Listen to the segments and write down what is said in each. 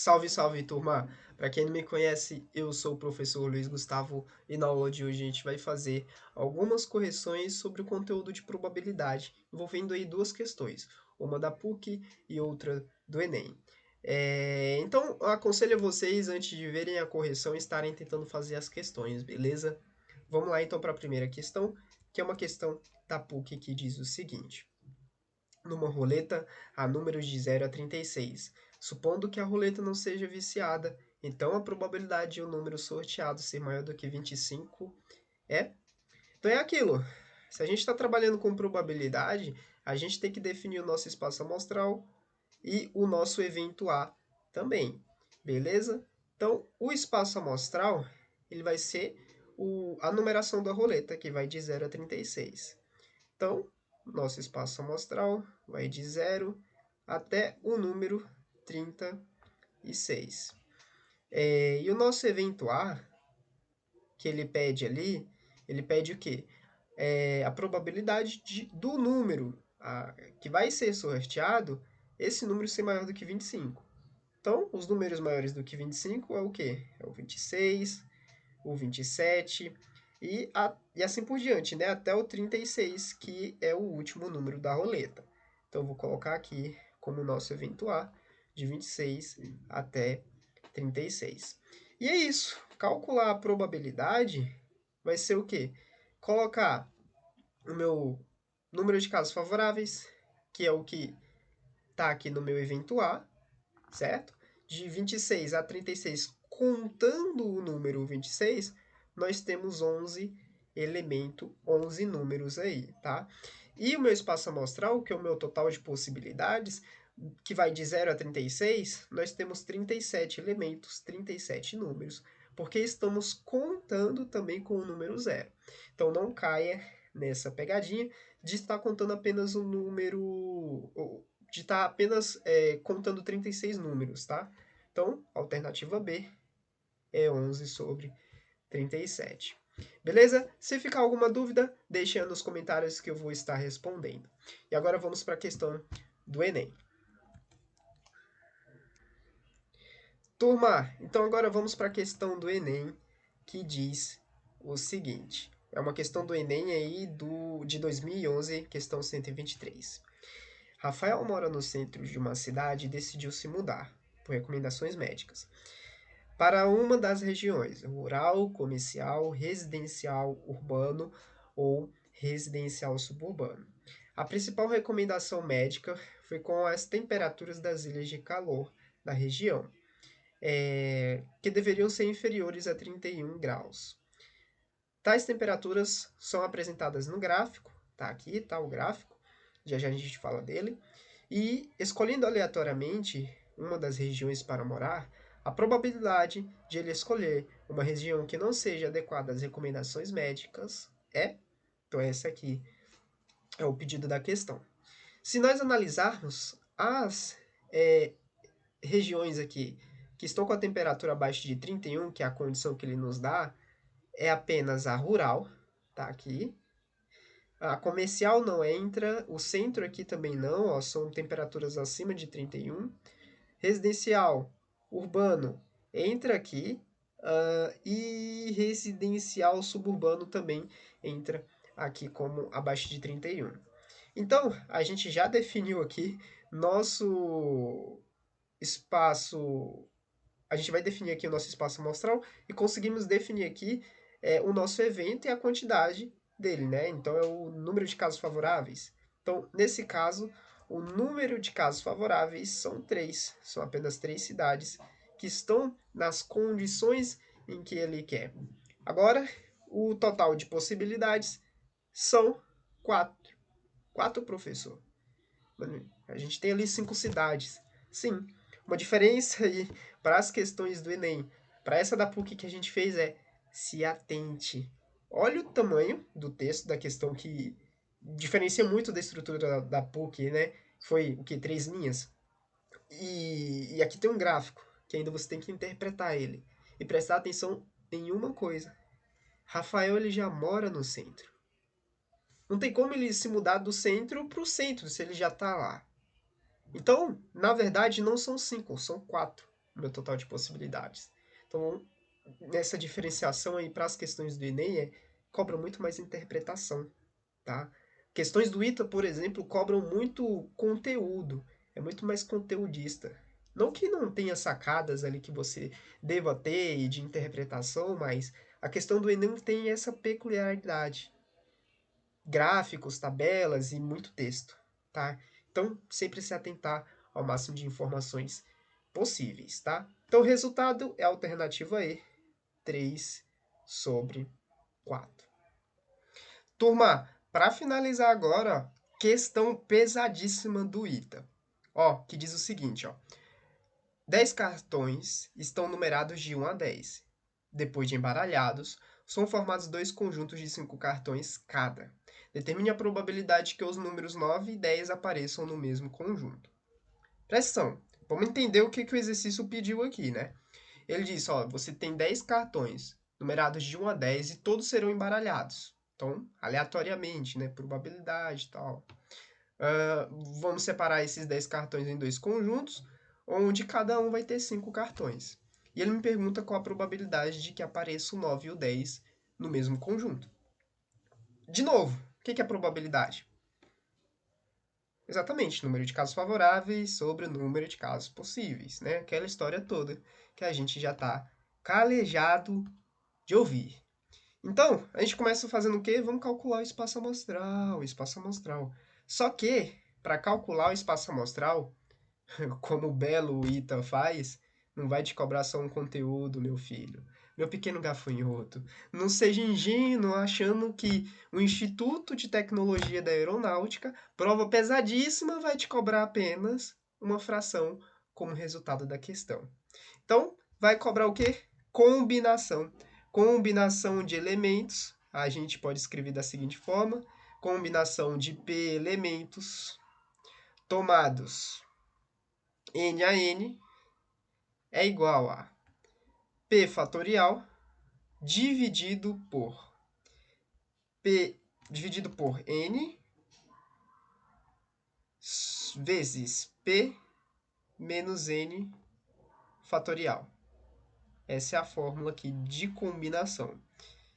Salve, salve, turma! Para quem não me conhece, eu sou o professor Luiz Gustavo e na aula de hoje a gente vai fazer algumas correções sobre o conteúdo de probabilidade, envolvendo aí duas questões, uma da PUC e outra do Enem. Então, eu aconselho a vocês, antes de verem a correção, estarem tentando fazer as questões, beleza? Vamos lá então para a primeira questão, que é uma questão da PUC que diz o seguinte: numa roleta há números de 0 a 36. Supondo que a roleta não seja viciada, então a probabilidade de um número sorteado ser maior do que 25 é. Então é aquilo. Se a gente está trabalhando com probabilidade, a gente tem que definir o nosso espaço amostral e o nosso evento A também. Beleza? Então, o espaço amostral ele vai ser a numeração da roleta, que vai de 0 a 36. Então, nosso espaço amostral vai de 0 até o número 36. E o nosso evento A, que ele pede ali, ele pede o quê? A probabilidade do número que vai ser sorteado, esse número ser maior do que 25. Então, os números maiores do que 25 é o quê? É o 26, o 27 e assim por diante, né? Até o 36, que é o último número da roleta. Então, eu vou colocar aqui como nosso evento A, de 26 até 36. E é isso. Calcular a probabilidade vai ser o quê? Colocar o meu número de casos favoráveis, que é o que está aqui no meu evento A, certo? De 26 a 36, contando o número 26, nós temos 11 11 números aí, tá? E o meu espaço amostral, que é o meu total de possibilidades, que vai de 0 a 36, nós temos 37 elementos, 37 números, porque estamos contando também com o número 0. Então não caia nessa pegadinha de estar contando apenas o número, de estar apenas contando 36 números, tá? Então, alternativa B é 11 sobre 37. Beleza? Se ficar alguma dúvida, deixe aí nos comentários que eu vou estar respondendo. E agora vamos para a questão do Enem. Turma, então agora vamos para a questão do Enem, que diz o seguinte. É uma questão do Enem aí de 2011, questão 123. Rafael mora no centro de uma cidade e decidiu se mudar, por recomendações médicas, para uma das regiões, rural, comercial, residencial urbano ou residencial suburbano. A principal recomendação médica foi com as temperaturas das ilhas de calor da região, que deveriam ser inferiores a 31 graus. Tais temperaturas são apresentadas no gráfico, tá aqui, tá o gráfico, já já a gente fala dele, e escolhendo aleatoriamente uma das regiões para morar, a probabilidade de ele escolher uma região que não seja adequada às recomendações médicas é, então essa aqui é o pedido da questão. Se nós analisarmos as regiões aqui que estão com a temperatura abaixo de 31, que é a condição que ele nos dá, é apenas a rural, tá aqui. A comercial não entra, o centro aqui também não, ó, são temperaturas acima de 31. Residencial, urbano, entra aqui. E residencial suburbano também entra aqui como abaixo de 31. Então, a gente já definiu aqui nosso espaço. A gente vai definir aqui o nosso espaço amostral e conseguimos definir aqui o nosso evento e a quantidade dele, né? Então é o número de casos favoráveis. Então, nesse caso, o número de casos favoráveis são 3, são apenas 3 cidades que estão nas condições em que ele quer. Agora, o total de possibilidades são 4. 4, professor. A gente tem ali 5 cidades. Sim, uma diferença aí para as questões do Enem, para essa da PUC que a gente fez é se atente. Olha o tamanho do texto da questão que diferencia muito da estrutura da PUC, né? Foi o que? 3 linhas. E aqui tem um gráfico, que ainda você tem que interpretar ele. E prestar atenção em uma coisa. Rafael ele já mora no centro. Não tem como ele se mudar do centro para o centro, se ele já está lá. Então, na verdade, não são 5, são 4. o meu total de possibilidades. Então, nessa diferenciação aí para as questões do Enem, cobra muito mais interpretação, tá? Questões do ITA, por exemplo, cobram muito conteúdo, é muito mais conteudista. Não que não tenha sacadas ali que você deva ter de interpretação, mas a questão do Enem tem essa peculiaridade. Gráficos, tabelas e muito texto, tá? Então, sempre se atentar ao máximo de informações possíveis, tá? Então, o resultado é a alternativa E, 3/4. Turma, para finalizar agora, questão pesadíssima do ITA. Ó, que diz o seguinte, ó. 10 cartões estão numerados de 1 a 10. Depois de embaralhados, são formados dois conjuntos de 5 cartões cada. Determine a probabilidade que os números 9 e 10 apareçam no mesmo conjunto. Presta atenção, vamos entender o que o exercício pediu aqui, né? Ele disse, ó, você tem 10 cartões numerados de 1 a 10 e todos serão embaralhados. Então, aleatoriamente, né? Probabilidade e tal. Vamos separar esses 10 cartões em dois conjuntos, onde cada um vai ter 5 cartões. E ele me pergunta qual a probabilidade de que apareça o 9 e o 10 no mesmo conjunto. De novo, o que é probabilidade? Exatamente, número de casos favoráveis sobre o número de casos possíveis, né? Aquela história toda que a gente já está calejado de ouvir. Então, a gente começa fazendo o quê? Vamos calcular o espaço amostral. Só que, para calcular o espaço amostral, como o belo Ita faz, não vai te cobrar só um conteúdo, meu filho. Meu pequeno gafanhoto, não seja ingênuo achando que o Instituto de Tecnologia da Aeronáutica, prova pesadíssima, vai te cobrar apenas uma fração como resultado da questão. Então, vai cobrar o quê? Combinação. Combinação de elementos, a gente pode escrever da seguinte forma: combinação de P elementos tomados n a n é igual a P fatorial dividido por P dividido por N vezes P menos N fatorial. Essa é a fórmula aqui de combinação.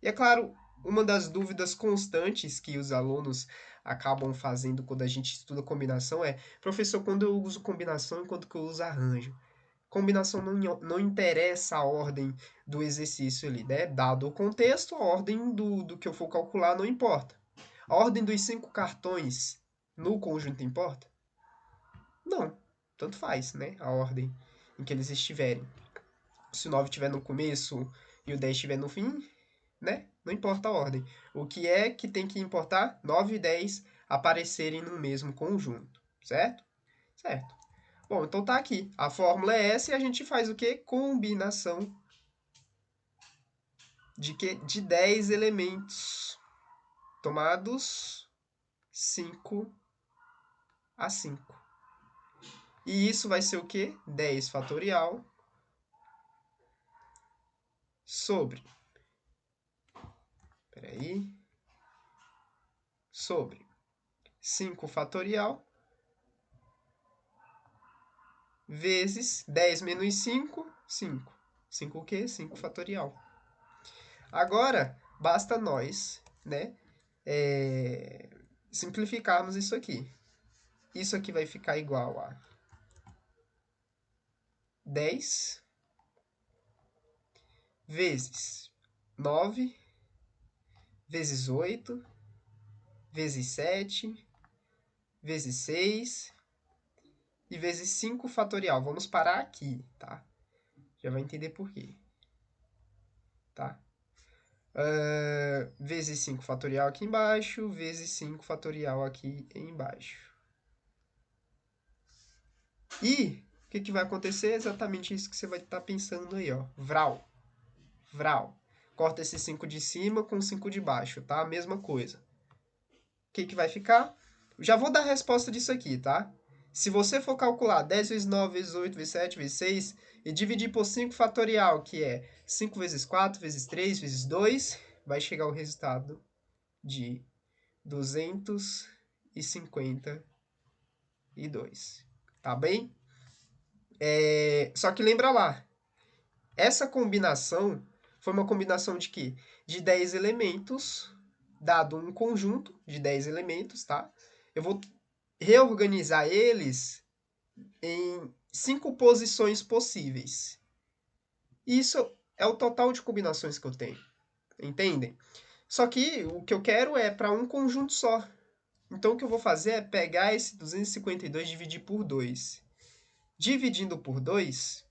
E é claro, uma das dúvidas constantes que os alunos acabam fazendo quando a gente estuda combinação é: professor, quando eu uso combinação e quando eu uso arranjo? Combinação não interessa a ordem do exercício ali, né? Dado o contexto, a ordem do que eu for calcular não importa. A ordem dos 5 cartões no conjunto importa? Não, tanto faz, né? A ordem em que eles estiverem. Se o 9 estiver no começo e o 10 estiver no fim, né? Não importa a ordem. O que é que tem que importar? 9 e 10 aparecerem no mesmo conjunto, certo? Certo. Bom, então tá aqui. A fórmula é essa e a gente faz o quê? Combinação de quê? De 10 elementos tomados 5 a 5. E isso vai ser o quê? 10 fatorial sobre. Peraí. Sobre 5 fatorial vezes 10 menos 5, 5. 5 o quê? 5 fatorial. Agora, basta nós, né, simplificarmos isso aqui. Isso aqui vai ficar igual a 10 vezes 9 vezes 8 vezes 7 vezes 6 e vezes 5 fatorial. Vamos parar aqui, tá? Já vai entender por quê. Tá? Vezes 5 fatorial aqui embaixo, vezes 5 fatorial aqui embaixo. E o que vai acontecer? Exatamente isso que você vai estar pensando aí, ó. Vral. Vral. Corta esse 5 de cima com 5 de baixo, tá? A mesma coisa. O que vai ficar? Já vou dar a resposta disso aqui, tá? Se você for calcular 10 vezes 9 vezes 8 vezes 7 vezes 6 e dividir por 5 fatorial, que é 5 vezes 4 vezes 3 vezes 2, vai chegar ao resultado de 252. Tá bem? Só que lembra lá, essa combinação foi uma combinação de quê? De 10 elementos, dado um conjunto de 10 elementos, tá? Eu vou reorganizar eles em 5 posições possíveis. Isso é o total de combinações que eu tenho, entendem? Só que o que eu quero é para um conjunto só. Então o que eu vou fazer é pegar esse 252 e dividir por 2. Dividindo por 2,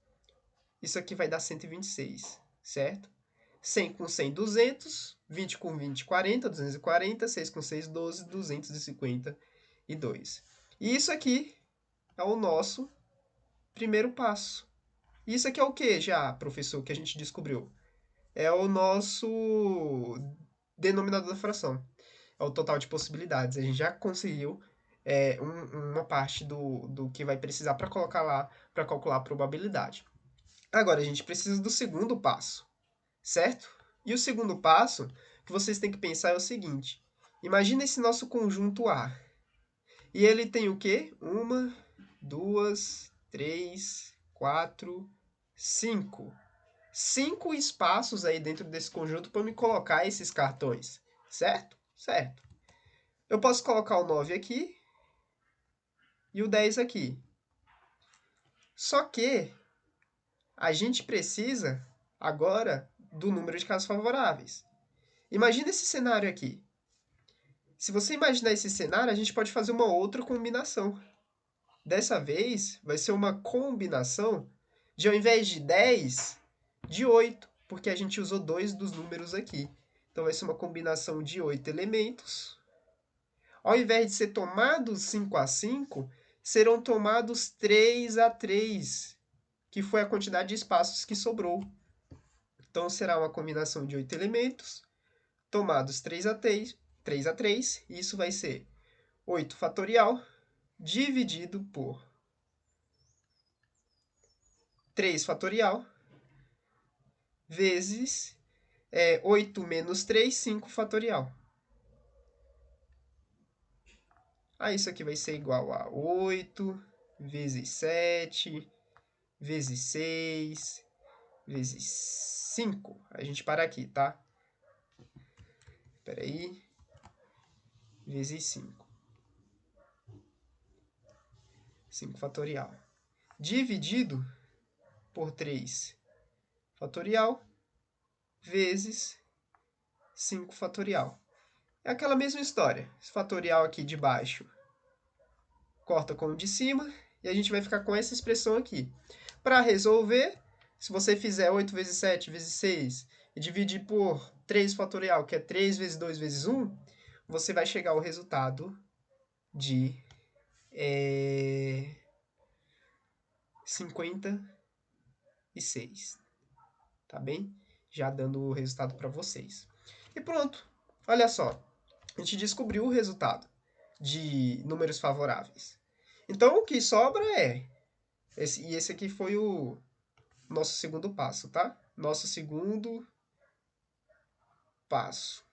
isso aqui vai dar 126, certo? 100 com 100, 200. 20 com 20, 40, 240. 6 com 6, 12, 252. E isso aqui é o nosso primeiro passo. Isso aqui é o que já, professor, que a gente descobriu? É o nosso denominador da fração. É o total de possibilidades. A gente já conseguiu uma parte do que vai precisar para colocar lá, para calcular a probabilidade. Agora, a gente precisa do segundo passo, certo? E o segundo passo que vocês têm que pensar é o seguinte. Imagina esse nosso conjunto A. E ele tem o quê? 1, 2, 3, 4, 5. 5 espaços aí dentro desse conjunto para me colocar esses cartões, certo? Certo. Eu posso colocar o 9 aqui e o 10 aqui. Só que a gente precisa agora do número de casos favoráveis. Imagina esse cenário aqui. Se você imaginar esse cenário, a gente pode fazer uma outra combinação. Dessa vez, vai ser uma combinação de, ao invés de 10, de 8, porque a gente usou dois dos números aqui. Então, vai ser uma combinação de 8 elementos. Ao invés de ser tomados 5 a 5, serão tomados 3 a 3, que foi a quantidade de espaços que sobrou. Então, será uma combinação de 8 elementos, tomados 3 a 3, 3 a 3, e isso vai ser 8 fatorial dividido por 3 fatorial vezes 8 menos 3, 5 fatorial. Aí isso aqui vai ser igual a 8 vezes 7 vezes 6 vezes 5. A gente para aqui, tá? Espera aí. Vezes 5. 5 fatorial. Dividido por 3 fatorial vezes 5 fatorial. É aquela mesma história. Esse fatorial aqui de baixo corta com o de cima e a gente vai ficar com essa expressão aqui. Para resolver, se você fizer 8 vezes 7 vezes 6 e dividir por 3 fatorial, que é 3 vezes 2 vezes 1, você vai chegar ao resultado de 56. Tá bem? Já dando o resultado para vocês. E pronto. Olha só. A gente descobriu o resultado de números favoráveis. Então, o que sobra é... esse aqui foi o nosso segundo passo, tá? Nosso segundo passo.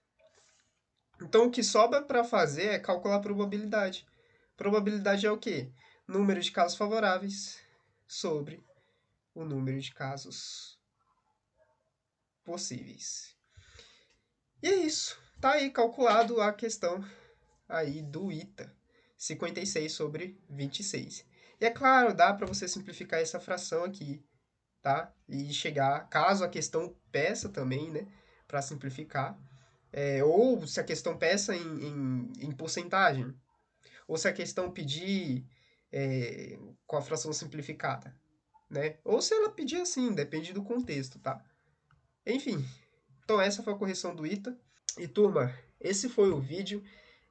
Então, o que sobra para fazer é calcular a probabilidade. Probabilidade é o quê? Número de casos favoráveis sobre o número de casos possíveis. E é isso. Tá aí calculado a questão aí do ITA. 56 sobre 26. E é claro, dá para você simplificar essa fração aqui, tá? E chegar, caso a questão peça também, né? Para simplificar. Ou se a questão peça em porcentagem. Ou se a questão pedir com a fração simplificada, né? Ou se ela pedir assim, depende do contexto, tá? Enfim, então essa foi a correção do ITA. E turma, esse foi o vídeo.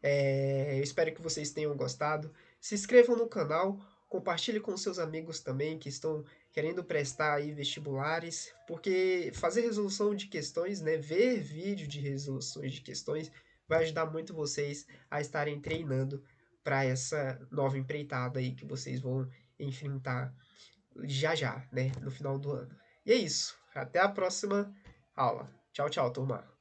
Eu espero que vocês tenham gostado. Se inscrevam no canal, compartilhe com seus amigos também que estão querendo prestar aí vestibulares, porque fazer resolução de questões, né, ver vídeo de resoluções de questões vai ajudar muito vocês a estarem treinando para essa nova empreitada aí que vocês vão enfrentar já já, né, no final do ano. E é isso. Até a próxima aula. Tchau, tchau, turma.